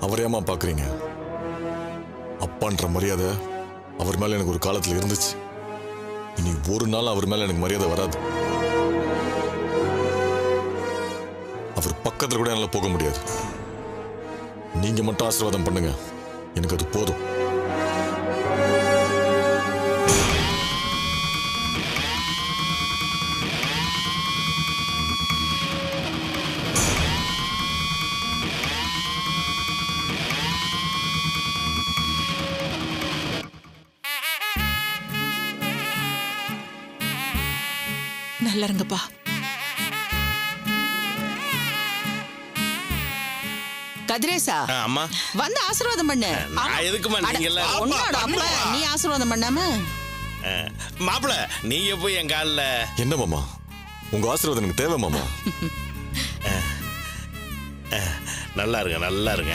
அவரையாமா பாக்குறீங்க? அப்பான்ற மரியாதை அவர் மேல எனக்கு ஒரு காலத்துல இருந்துச்சு. இனி ஒரு நாள் அவர் மேல எனக்கு மரியாதை வராது. அவர் பக்கத்துல கூட என்னால போக முடியாது. நீங்க மட்டும் ஆசீர்வாதம் பண்ணுங்க, எனக்கு அது போதும். நல்லா இருங்கப்பா. கதிரேசா, அம்மா வந்து ஆசீர்வாதம் பண்ணு. நான் எதுக்குமா நீங்க எல்லாரும் உன்னோட அப்பா நீ ஆசீர்வாதம் பண்ணாம மாப்பிள நீங்க போய் என் காலில் என்ன மாமா, உங்க ஆசீர்வாதம் எனக்கு தேவை மாமா. நல்லா இருங்க, நல்லா இருங்க.